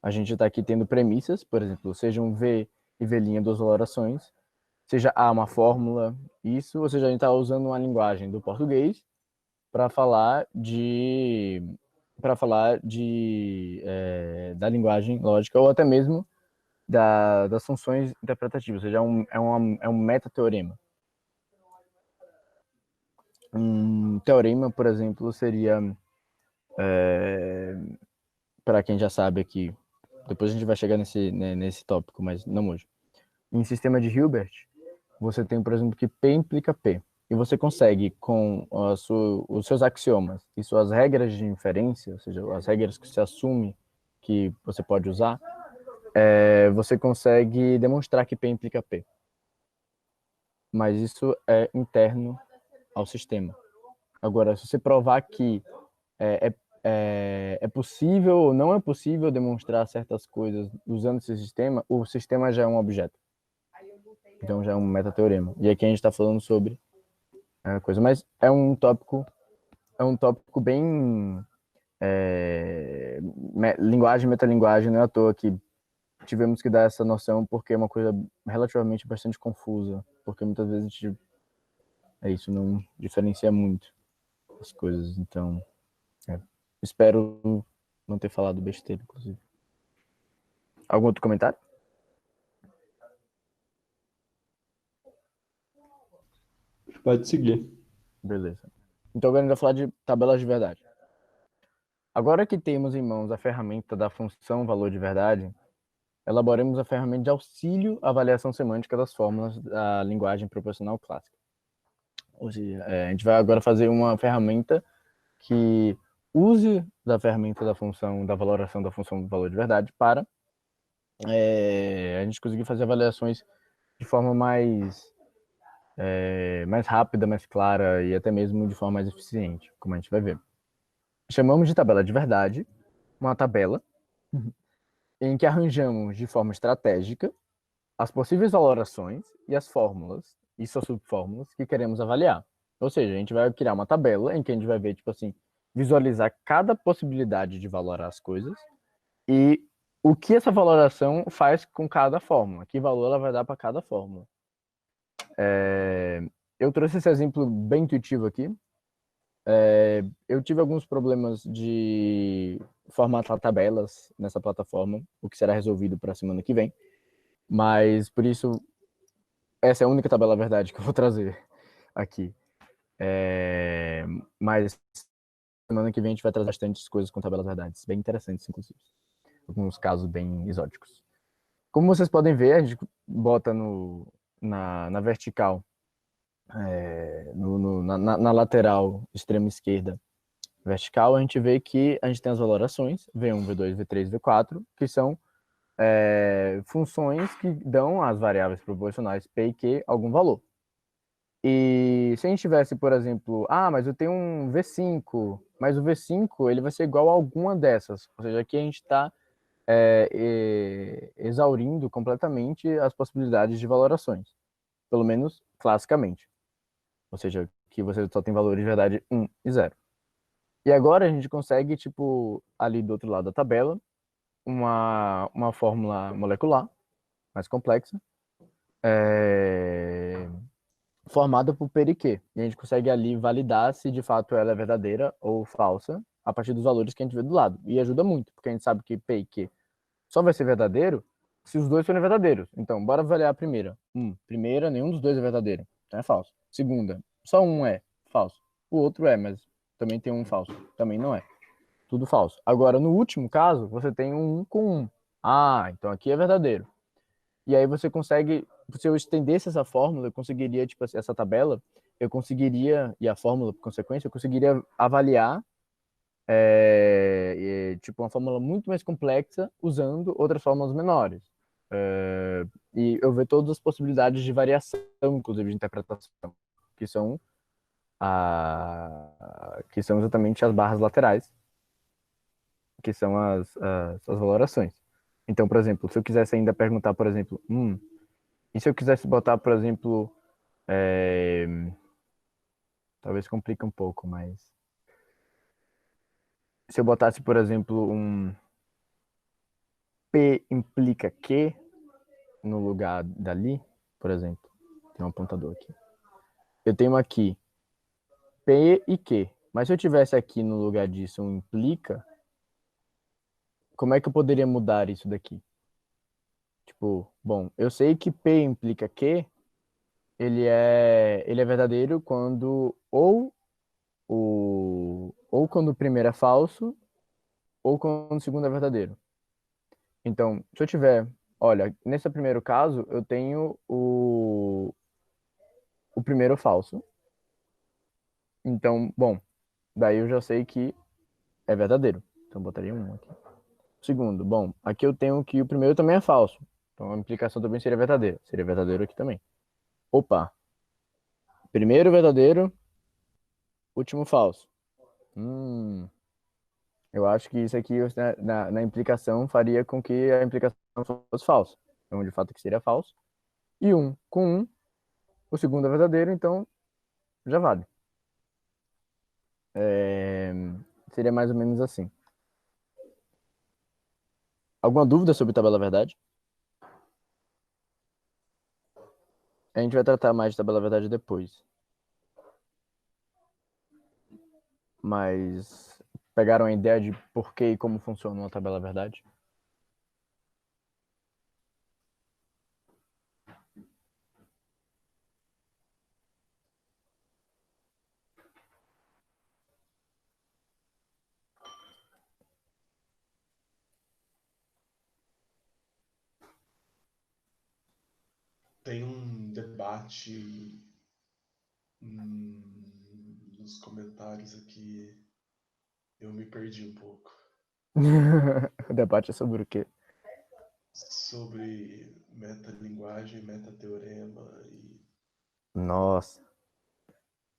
A gente está aqui tendo premissas, por exemplo, sejam V e V' duas valorações, seja A uma fórmula, isso, ou seja, a gente está usando uma linguagem do português para falar da linguagem lógica ou até mesmo das funções interpretativas, ou seja, é um metateorema. Um teorema, por exemplo, seria, para quem já sabe aqui, depois a gente vai chegar nesse tópico, mas não hoje. Em sistema de Hilbert, você tem, por exemplo, que P implica P. E você consegue, com os seus axiomas e suas regras de inferência, ou seja, as regras que você assume que você pode usar, você consegue demonstrar que P implica P. Mas isso é interno ao sistema. Agora, se você provar que é possível ou não é possível demonstrar certas coisas usando esse sistema, o sistema já é um objeto. Então já é um metateorema. E aqui a gente está falando sobre coisa, mas é um tópico bem linguagem, metalinguagem, não é à toa que tivemos que dar essa noção porque é uma coisa relativamente bastante confusa, porque muitas vezes a gente isso não diferencia muito as coisas, então espero não ter falado besteira, inclusive. Algum outro comentário? Pode seguir. Beleza. Então agora a gente vai falar de tabelas de verdade. Agora que temos em mãos a ferramenta da função valor de verdade, elaboremos a ferramenta de auxílio à avaliação semântica das fórmulas da linguagem proposicional clássica. Ou seja, a gente vai agora fazer uma ferramenta que use da ferramenta da valoração da função do valor de verdade para a gente conseguir fazer avaliações de forma mais rápida, mais clara e até mesmo de forma mais eficiente, como a gente vai ver. chamamos de tabela de verdade uma tabela em que arranjamos de forma estratégica as possíveis valorações e as fórmulas e suas subfórmulas que queremos avaliar. Ou seja, a gente vai criar uma tabela em que a gente vai ver, tipo assim, visualizar cada possibilidade de valorar as coisas e o que essa valoração faz com cada fórmula, que valor ela vai dar para cada fórmula. Eu trouxe esse exemplo bem intuitivo aqui. Eu tive alguns problemas de formatar tabelas nessa plataforma, o que será resolvido para a semana que vem. Mas, por isso, essa é a única tabela verdade que eu vou trazer aqui. Mas semana que vem a gente vai trazer bastantes coisas com tabelas verdades, bem interessantes, inclusive. Alguns casos bem exóticos. Como vocês podem ver, a gente bota na vertical, na lateral extrema esquerda vertical, a gente vê que a gente tem as valorações, V1, V2, V3, V4, que são funções que dão às variáveis proporcionais P e Q algum valor. E se a gente tivesse, por exemplo, mas eu tenho um V5, mas o V5 ele vai ser igual a alguma dessas. Ou seja, aqui a gente está exaurindo completamente as possibilidades de valorações, pelo menos classicamente. Ou seja, que você só tem valores de verdade 1 e 0. E agora a gente consegue, tipo, ali do outro lado da tabela, uma fórmula molecular mais complexa, formada por periquê. E a gente consegue ali validar se de fato ela é verdadeira ou falsa a partir dos valores que a gente vê do lado. E ajuda muito, porque a gente sabe que P e Q só vai ser verdadeiro se os dois forem verdadeiros. Então, bora avaliar a primeira. Primeira, nenhum dos dois é verdadeiro. Então é falso. Segunda, só um é falso. O outro é, mas também tem um falso. Também não é. Tudo falso. Agora, no último caso, você tem um com um. Então aqui é verdadeiro. E aí você consegue, se eu estendesse essa fórmula, eu conseguiria, tipo, essa tabela, eu conseguiria, e a fórmula, por consequência, eu conseguiria avaliar, tipo, uma fórmula muito mais complexa usando outras fórmulas menores. E eu ver todas as possibilidades de variação, inclusive de interpretação, que são, que são exatamente as barras laterais, que são as valorações. Então, por exemplo, se eu quisesse ainda perguntar, por exemplo, e se eu quisesse botar, por exemplo, talvez complique um pouco, mas se eu botasse, por exemplo, um P implica Q no lugar dali, por exemplo, tem um apontador aqui. Eu tenho aqui P e Q, mas se eu tivesse aqui no lugar disso um implica, como é que eu poderia mudar isso daqui? Tipo, bom, eu sei que P implica Q, ele é verdadeiro quando ou quando o primeiro é falso, ou quando o segundo é verdadeiro. Então, se eu tiver, olha, nesse primeiro caso, eu tenho o primeiro falso. Então, bom, daí eu já sei que é verdadeiro. Então, eu botaria um aqui. Segundo, bom, aqui eu tenho que o primeiro também é falso. Então, a implicação também seria verdadeira. Seria verdadeiro aqui também. Opa, primeiro verdadeiro, último falso. Eu acho que isso aqui, na implicação, faria com que a implicação fosse falsa. Então, de fato, que seria falso. E com o segundo é verdadeiro, então já vale. Seria mais ou menos assim. Alguma dúvida sobre tabela verdade? A gente vai tratar mais de tabela verdade depois. Mas pegaram a ideia de por que e como funciona uma tabela verdade? Tem um debate nos comentários aqui. Eu me perdi um pouco. O debate é sobre o quê? Sobre metalinguagem, metateorema e. Nossa,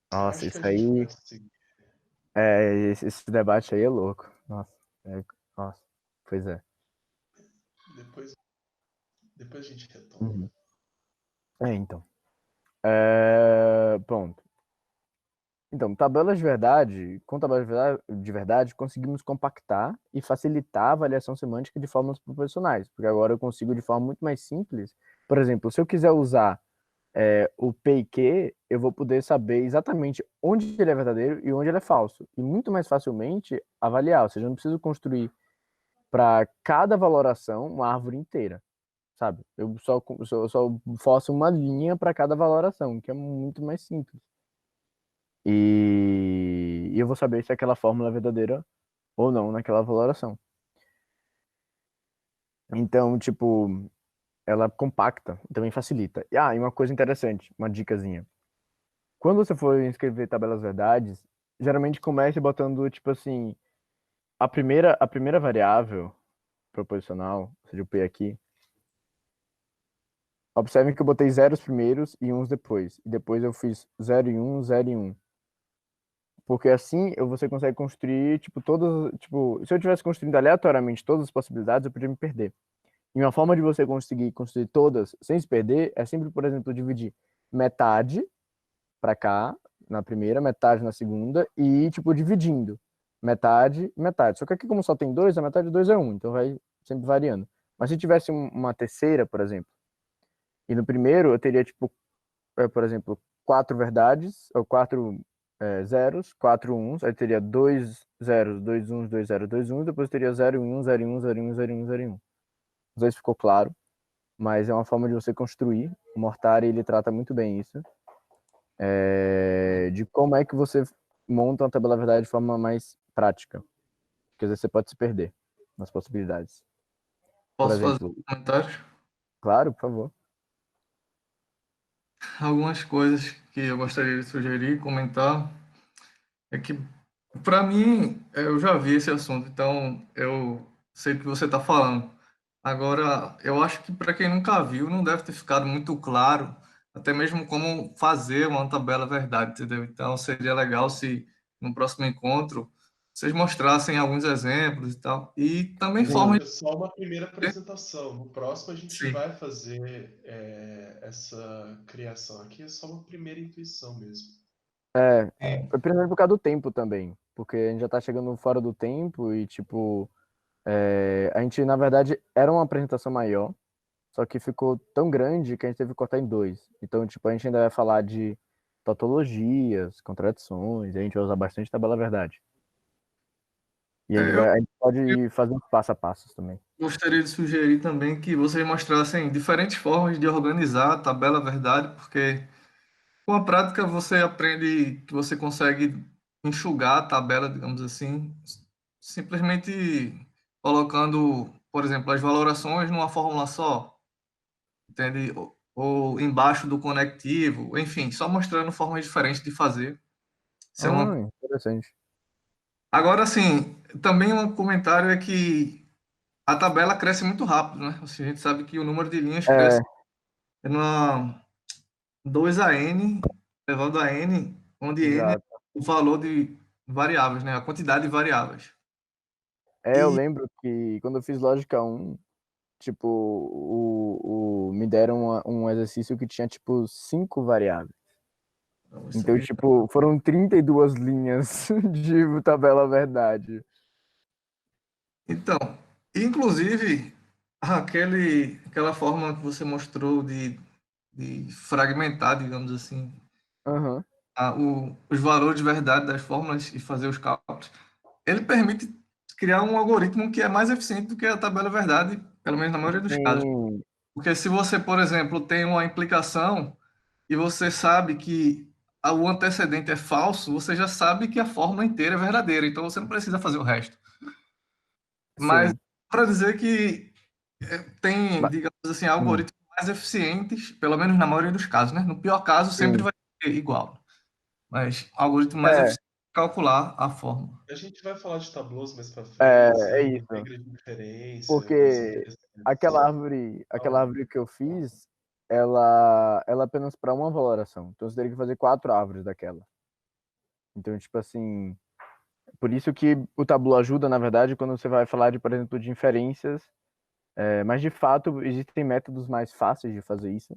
Acho que isso a gente aí. pode seguir. Esse debate aí é louco. Nossa, nossa, pois é. Depois, depois a gente retoma. Uhum. Então. Pronto. Então, com tabelas de verdade, conseguimos compactar e facilitar a avaliação semântica de formas proposicionais, porque agora eu consigo de forma muito mais simples. Por exemplo, se eu quiser usar o P e Q, eu vou poder saber exatamente onde ele é verdadeiro e onde ele é falso, e muito mais facilmente avaliar, ou seja, eu não preciso construir para cada valoração uma árvore inteira, sabe? Eu só faço uma linha para cada valoração, que é muito mais simples. E eu vou saber se aquela fórmula é verdadeira ou não naquela valoração. Então, tipo, ela compacta, também facilita. E uma coisa interessante, uma dicasinha. Quando você for escrever tabelas verdades, geralmente comece botando, tipo assim, a primeira variável proposicional, ou seja, o P aqui. Observem que eu botei zeros primeiros e uns depois. E depois eu fiz 0 e 1, 0 e 1. Porque assim você consegue construir, tipo, todas. Tipo, se eu tivesse construindo aleatoriamente todas as possibilidades, eu podia me perder. E uma forma de você conseguir construir todas sem se perder é sempre, por exemplo, dividir metade para cá, na primeira, metade na segunda, e, tipo, dividindo. Metade, metade. Só que aqui, como só tem dois, a metade de dois é um, então vai sempre variando. Mas se tivesse uma terceira, por exemplo, e no primeiro eu teria, tipo, por exemplo, quatro verdades, ou quatro zeros, quatro uns, aí teria dois zeros, dois uns, dois zeros, dois uns, depois teria 0 e 1, 0 e 1, 0 e 1, 0 e 1, 0 e 1. Não sei se ficou claro, mas é uma forma de você construir. O Mortari, ele trata muito bem isso, de como é que você monta uma tabela verdade de forma mais prática, porque às vezes você pode se perder nas possibilidades. Por Posso fazer exemplo, um comentário? claro, por favor. Algumas coisas que eu gostaria de sugerir, comentar, é que, para mim, eu já vi esse assunto, então eu sei o que você está falando. Agora, eu acho que para quem nunca viu, não deve ter ficado muito claro, até mesmo como fazer uma tabela verdade, entendeu? Então, seria legal se no próximo encontro vocês mostrassem alguns exemplos e tal. E também formas É só uma primeira de... apresentação. No próximo a gente Sim. vai fazer essa criação. Aqui é só uma primeira intuição mesmo. Foi primeiro por causa do tempo também, porque a gente já tá chegando fora do tempo e, tipo, a gente, na verdade, era uma apresentação maior, só que ficou tão grande que a gente teve que cortar em dois. Então, tipo, a gente ainda vai falar de tautologias, contradições, a gente vai usar bastante tabela verdade. E Eu a gente pode fazer uns passo a passos também. gostaria de sugerir também que vocês mostrassem diferentes formas de organizar a tabela verdade, porque com a prática você aprende que você consegue enxugar a tabela, digamos assim, simplesmente colocando, por exemplo, as valorações numa fórmula só, entende? Ou embaixo do conectivo, enfim, só mostrando formas diferentes de fazer. Isso é uma... Interessante. Agora, assim, também um comentário é que a tabela cresce muito rápido, né? Assim, a gente sabe que o número de linhas É, cresce numa 2 a n elevado a n, onde n é exato. o valor de variáveis, né? A quantidade de variáveis. Eu E lembro que quando eu fiz Lógica 1, tipo, me deram um exercício que tinha, tipo, 5 variáveis. então, Então, tipo, foram 32 linhas de tabela verdade. então, inclusive, aquela forma que você mostrou de fragmentar, digamos assim, Aham. os valores de verdade das fórmulas e fazer os cálculos, ele permite criar um algoritmo que é mais eficiente do que a tabela verdade, pelo menos na maioria dos casos. Sim, Porque se você, por exemplo, tem uma implicação e você sabe que o antecedente é falso, você já sabe que a fórmula inteira é verdadeira, então você não precisa fazer o resto. Mas sim. para dizer que tem, Mas, digamos assim, hum, algoritmos mais eficientes, pelo menos na maioria dos casos, né? No pior caso, sempre sim. vai ser igual, mas algoritmo mais É, eficiente para calcular a fórmula. A gente vai falar de tableaus mais pra é, frente, é e isso. regra de inferência, coisas Porque interessantes. aquela árvore que eu fiz, ela é apenas para uma valoração. Então você teria que fazer 4 árvores daquela. Então, tipo assim, Por isso que o Tableau ajuda, na verdade, quando você vai falar de, por exemplo, de inferências, mas de fato existem métodos mais fáceis de fazer isso,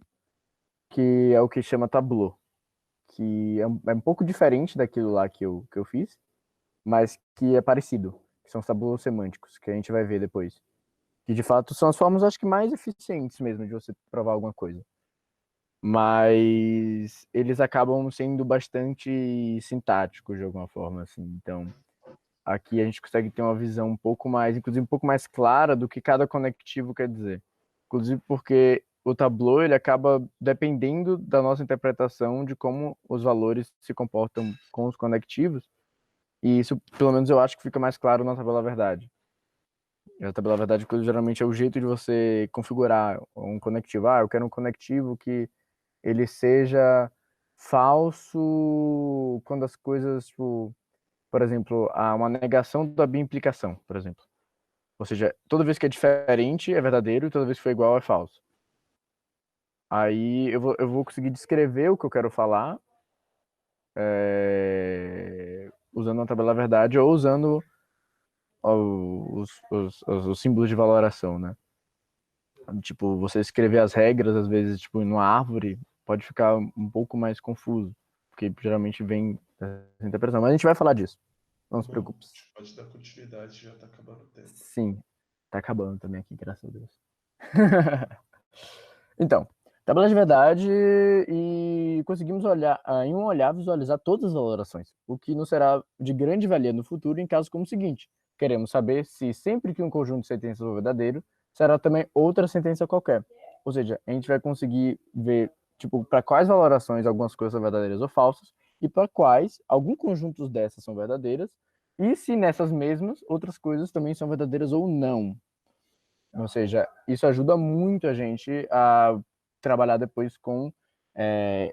que é o que chama Tableau, que é um pouco diferente daquilo lá que eu fiz, mas que é parecido, que são os tableaus semânticos, que a gente vai ver depois. Que de fato são as formas, acho que mais eficientes mesmo de você provar alguma coisa. Mas eles acabam sendo bastante sintáticos de alguma forma, assim. Então, aqui a gente consegue ter uma visão um pouco mais, inclusive um pouco mais clara do que cada conectivo quer dizer. Inclusive porque o Tableau, ele acaba dependendo da nossa interpretação de como os valores se comportam com os conectivos, e isso, pelo menos, eu acho que fica mais claro na tabela verdade. E a tabela verdade, geralmente, é o jeito de você configurar um conectivo. Eu quero um conectivo que ele seja falso quando as coisas, tipo, por exemplo, há uma negação da biimplicação, por exemplo. Ou seja, toda vez que é diferente é verdadeiro e toda vez que for igual é falso. Aí eu vou conseguir descrever o que eu quero falar usando uma tabela verdade ou usando os símbolos de valoração, né? Tipo, você escrever as regras, às vezes, tipo, numa árvore, pode ficar um pouco mais confuso, porque geralmente vem essa interpretação. Mas a gente vai falar disso, não se Bom, preocupe. a gente pode dar continuidade, já tá acabando o tempo. Sim, tá acabando também aqui, graças a Deus. Então, tabela de verdade e conseguimos olhar, em um olhar visualizar todas as valorações, o que nos será de grande valia no futuro em casos como o seguinte: queremos saber se sempre que um conjunto de sentenças for verdadeiro, será também outra sentença qualquer. Ou seja, a gente vai conseguir ver, tipo, para quais valorações algumas coisas são verdadeiras ou falsas e para quais algum conjunto dessas são verdadeiras e se nessas mesmas outras coisas também são verdadeiras ou não. Ou seja, isso ajuda muito a gente a trabalhar depois com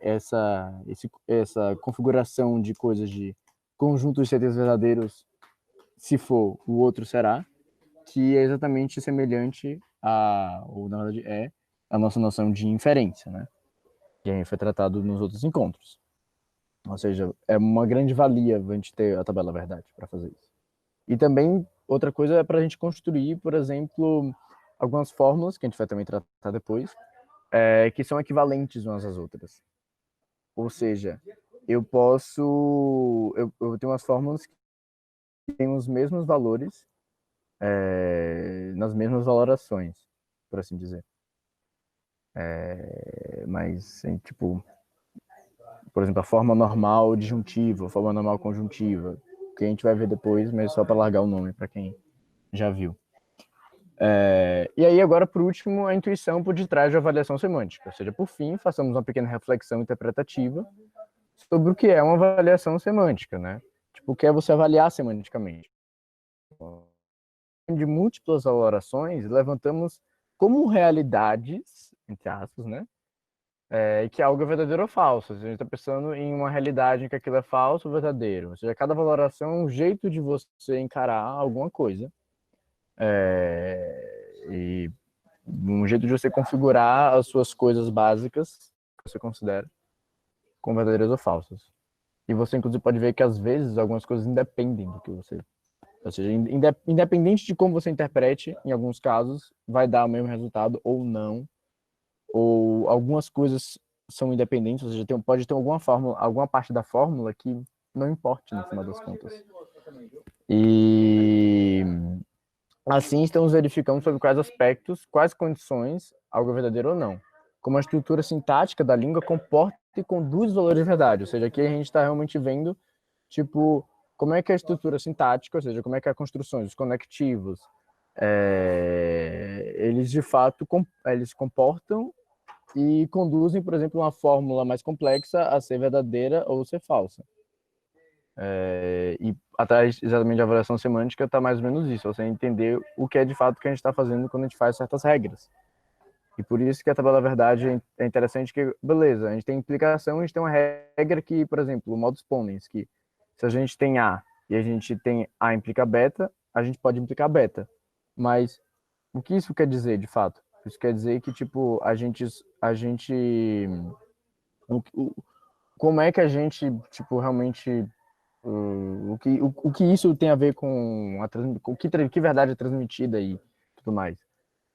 essa configuração de coisas de conjuntos de certezas verdadeiros, se for, o outro será, que é exatamente semelhante ou na verdade a nossa noção de inferência, né? Que foi tratado nos outros encontros. Ou seja, é uma grande valia a gente ter a tabela verdade para fazer isso. E também, outra coisa é para a gente construir, por exemplo, algumas fórmulas, que a gente vai também tratar depois, que são equivalentes umas às outras. Ou seja, eu tenho umas fórmulas que têm os mesmos valores nas mesmas valorações, por assim dizer. Mas, tipo, por exemplo, a forma normal disjuntiva, a forma normal conjuntiva, que a gente vai ver depois, mas só para largar o nome para quem já viu. E aí, agora, por último, a intuição por detrás da avaliação semântica. Ou seja, por fim, façamos uma pequena reflexão interpretativa sobre o que é uma avaliação semântica, né? Tipo, o que é você avaliar semanticamente. De múltiplas valorações, levantamos como realidades, entre aspas, né? Que algo é verdadeiro ou falso. A gente está pensando em uma realidade em que aquilo é falso ou verdadeiro. Ou seja, cada valoração é um jeito de você encarar alguma coisa. E um jeito de você configurar as suas coisas básicas que você considera como verdadeiras ou falsas. E você, inclusive, pode ver que, às vezes, algumas coisas independem do que você... Ou seja, independente de como você interprete, em alguns casos, vai dar o mesmo resultado ou não. Ou algumas coisas são independentes, ou seja, pode ter alguma fórmula, alguma parte da fórmula que não importe no final das contas. E assim estamos verificando sobre quais aspectos, quais condições algo é verdadeiro ou não. Como a estrutura sintática da língua comporta e conduz valores de verdade. Ou seja, aqui a gente está realmente vendo, tipo, como é que a estrutura sintática, ou seja, como é que a construção, os conectivos, eles de fato eles comportam e conduzem, por exemplo, uma fórmula mais complexa a ser verdadeira ou ser falsa. E atrás exatamente da avaliação semântica está mais ou menos isso, você entender o que é de fato que a gente está fazendo quando a gente faz certas regras. E por isso que a tabela verdade é interessante, que, beleza, a gente tem implicação, a gente tem uma regra que, por exemplo, o modus ponens, que se a gente tem A e a gente tem A implica beta, a gente pode implicar beta. Mas o que isso quer dizer, de fato? Isso quer dizer que, tipo, como é que a gente, tipo, realmente o que isso tem a ver com que verdade é transmitida e tudo mais.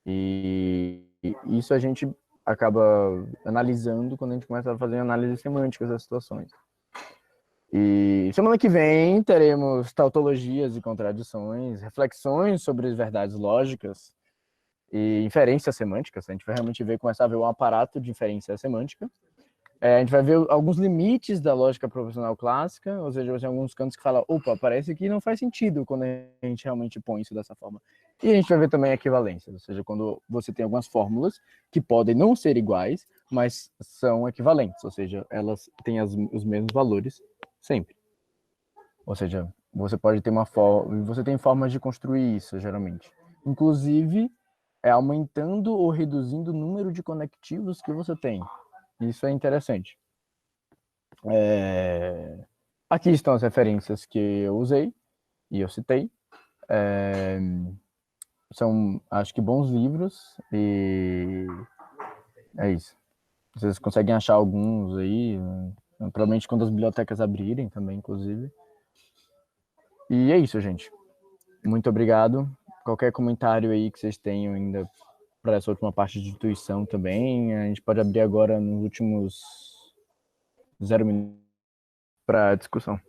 E isso a gente acaba analisando quando a gente começa a fazer análise semântica das situações. E semana que vem teremos tautologias e contradições, reflexões sobre as verdades lógicas e inferências semânticas. A gente vai realmente começar a ver um aparato de inferência semântica. A gente vai ver alguns limites da lógica proposicional clássica, ou seja, tem alguns cantos que falam, opa, parece que não faz sentido quando a gente realmente põe isso dessa forma. E a gente vai ver também equivalências, ou seja, quando você tem algumas fórmulas que podem não ser iguais, mas são equivalentes, ou seja, elas têm os mesmos valores sempre. Ou seja, você pode ter você tem formas de construir isso, geralmente. Inclusive, aumentando ou reduzindo o número de conectivos que você tem. Isso é interessante. Aqui estão as referências que eu usei e eu citei. São, acho que, bons livros e é isso. Vocês conseguem achar alguns aí, provavelmente quando as bibliotecas abrirem também, inclusive. E é isso, gente. Muito obrigado. Qualquer comentário aí que vocês tenham ainda para essa última parte de intuição também, a gente pode abrir agora nos últimos 0 minutos para discussão.